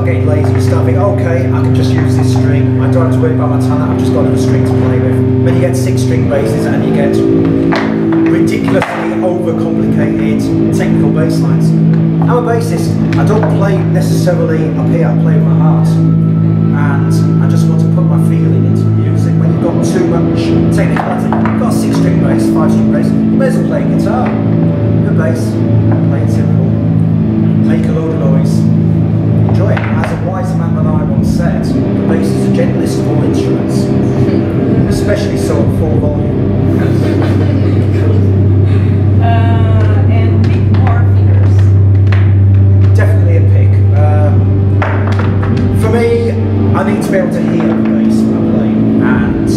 start getting lazy. You start thinking, okay, I can just use this string. I don't have to worry about my talent. I've just got another string to play with. Then you get 6-string basses and you get ridiculously overcomplicated technical bass lines. I'm a bassist. I don't play necessarily up here. I play with my heart, and I just want to put my feeling into the music. When you've got too much technicality, you've got a 6-string bass, 5-string bass. You may as well play guitar. The bass, play it simple, make a load of noise, enjoy it. As a wiser man than I once said, the bass is the gentlest of all instruments, especially so at full volume. And pick or fingers? Definitely a pick. For me, I need to be able to hear the bass when I play, and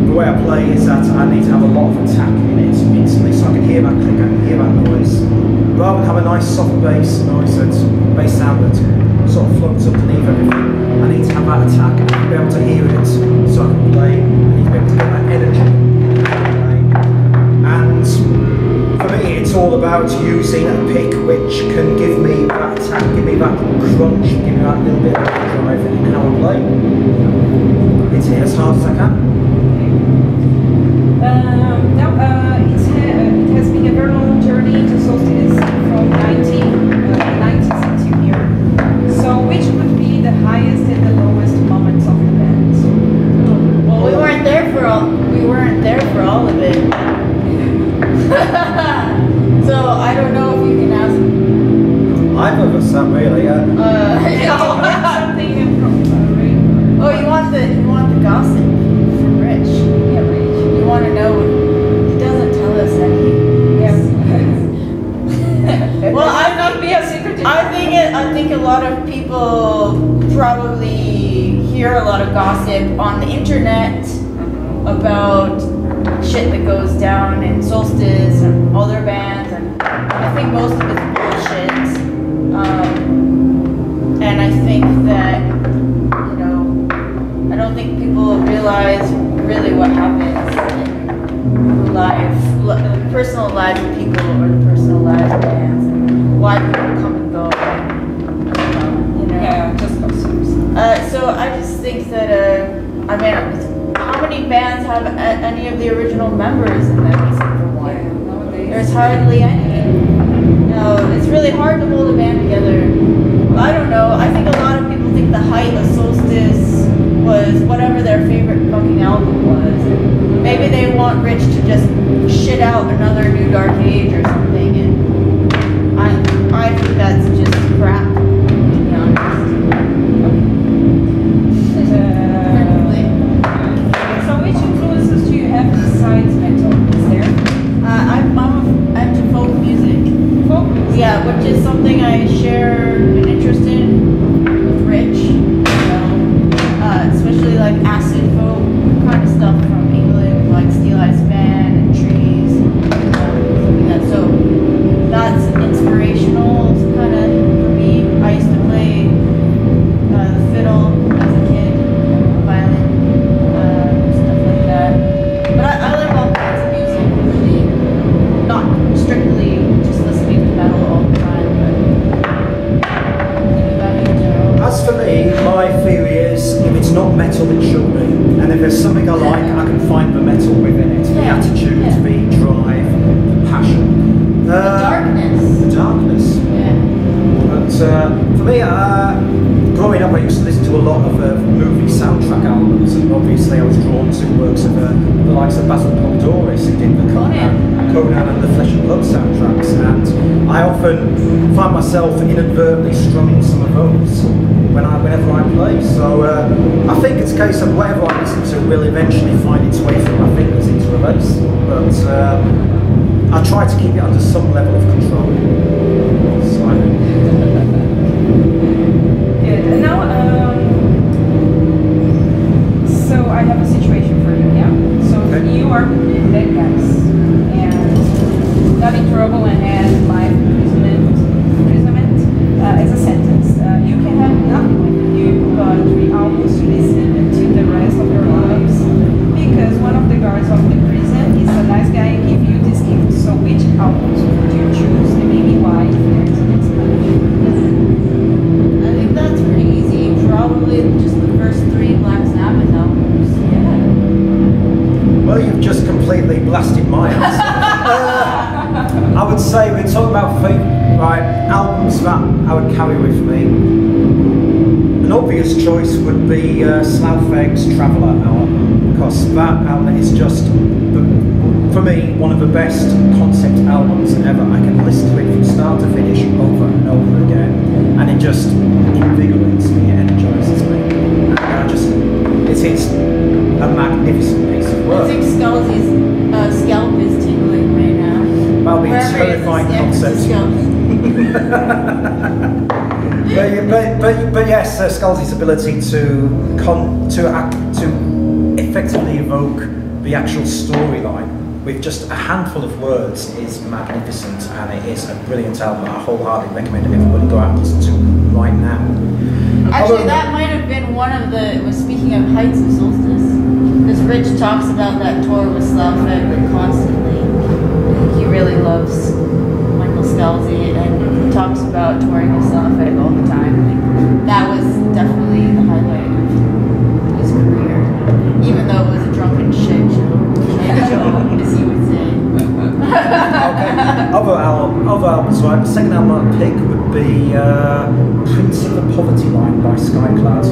the way I play is that I need to have a lot of attack in it instantly, so I can hear that click, I can hear that noise. Rather than have a nice soft bass noise, bass sound that sort of floats underneath everything, I need to have that attack, I need to be able to hear it so I can play, I need to be able to get that energy. And for me, it's all about using a pick which can give me that attack, give me that crunch, give me that little bit of drive in how I play. It's hit as hard as I can. It has been a very long journey to Solstice from 1990s to here. So which would be the highest and the lowest moments of the band? Well, we weren't there for all of it. So I don't know if you can ask. I've oversat really, Something from Oh, you want the gossip from Rich? yeah, Rich. You want to know? He doesn't tell us any. Yeah. Well, Might not be a secret. I think a lot of people probably hear a lot of gossip on the internet about shit that goes down in Solstice and other bands, and I think most of it's bullshit. And I think that, you know, I don't think people realize really what happens in personal lives of people or the personal lives of bands, and why people come and go. You know. Yeah, just gossips. So I just think that I mean, how many bands have any of the original members in them except for one? Yeah, nowadays. There's hardly any. No, it's really hard to hold a band together. I don't know. I think a lot of people think the height of Solstice was whatever their favorite fucking album was. Maybe they want Rich to just shit out another New Dark Age or something, and I think that's just crap, to be honest. So which influences do you have besides metal? Is there? I'm into folk music. Folk music? Yeah, which is something I share an interest in with Rich. You know, especially like acid folk kind of stuff from England, like Steel Eyes Band and Trees. Something like that. So that's inspirational kind of for me. I used to play the fiddle as a kid, violin, stuff like that. But I like all kinds of music, really. Not strictly just listening to metal all the time, but As for me, my theory is if it's not metal, it should be. And if there's something I like, I can find the metal within it. The attitude, the drive, the passion. the darkness. The darkness. Yeah. But for me, growing up, I used to listen to a lot of movie soundtrack albums, and obviously I was drawn to works of the likes of Basil Poledouris, who did the Conan and the Flesh and Blood soundtracks, and I often find myself inadvertently strumming some of those whenever I play. So I think it's a case of whatever I listen to will eventually find its way through my fingers into a bass, but I try to keep it under some level of control. So Good. And now, so I have a situation for you, yeah? So okay. You are dead guys and got in trouble and had life imprisonment as a sentence. You can have nothing with you but 3 albums to listen to the rest of your lives, because one of the guards of the prison is a nice guy and give you this gift. So which albums would you choose and maybe why? If there is an explanation. I think that's pretty easy. obvious choice would be Slough-Fegg's Traveller album, because that album is just, for me, one of the best concept albums ever. I can listen to it from start to finish over and over again, and it just invigorates me, it energizes me. And it's a magnificent piece of work. I think Scalzi's scalp is tingling right now. That'll be a terrifying concept. But yes, Scalzi's ability to effectively evoke the actual storyline with just a handful of words is magnificent, and it is a brilliant album that I wholeheartedly recommend everybody go out and listen to right now. Actually, that might have been one of the, speaking of heights of Solstice, because Rich talks about that tour with Slough-Fegg constantly. I think he really loves Michael Scalzi and talks about touring with Slough-Fegg all the time. Like, that was definitely the highlight of his career, even though it was a drunken shit show, as he would say. Okay. Other albums, right? The second album I'd pick would be Prince of the Poverty Line by Skyclad.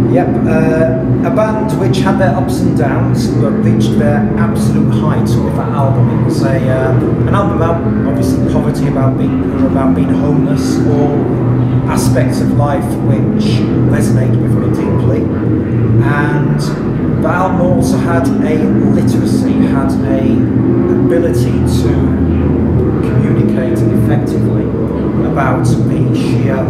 A band which had their ups and downs, but reached their absolute height with that album. It was an album about obviously poverty, about being homeless, all aspects of life which resonated with me deeply. And the album also had a literacy, had a ability to communicate effectively about the sheer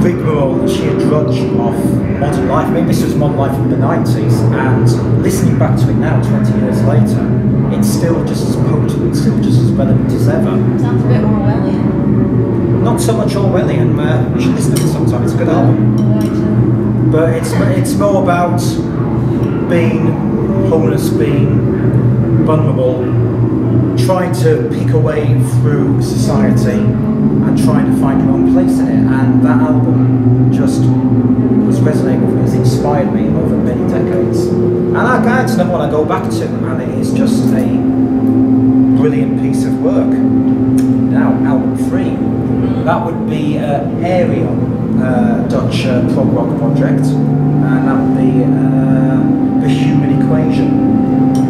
rigmarole, the sheer drudge of modern life. I mean, this was modern life in the 90s, and listening back to it now, 20 years later, it's still just as potent, it's still just as relevant as ever. Sounds a bit Orwellian. Not so much Orwellian, you should listen to it sometime, it's a good album. But it's more about being homeless, being vulnerable, trying to pick a way through society and trying to find your own place in it. And that album just was resonating with me, it's inspired me over many decades. And it's another one I go back to, and it is just a brilliant piece of work. Now, album 3, that would be Ariel, Dutch prog rock project, and that would be The Human Equation.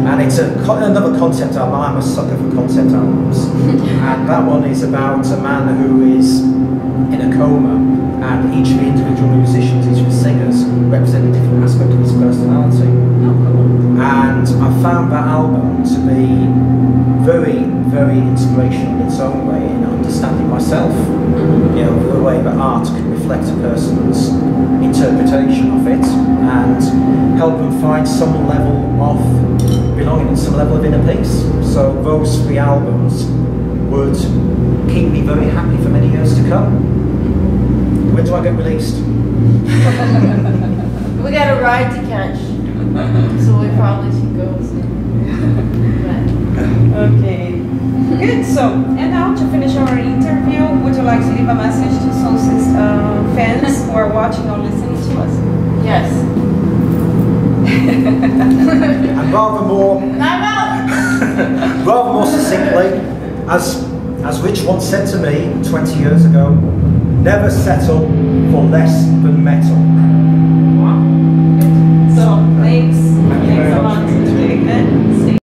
And it's another concept album. I'm a sucker for concept albums. And that one is about a man who is in a coma, and each of the individual musicians, each of the singers, represent a different aspect of his personality. And I found that album to be very, very inspirational in its own way in understanding myself. You know, the way that art can reflect a person's interpretation of it and help them find some level of belonging and some level of inner peace. So those 3 albums would keep me very happy for many years to come. When do I get released? We got a ride to catch, so we probably should go soon. Okay, good. So, and now to finish our interview, would you like to leave a message to Solstice fans who are watching or listening to us? Yes. And rather more succinctly, as Rich once said to me 20 years ago, never settle for less than metal.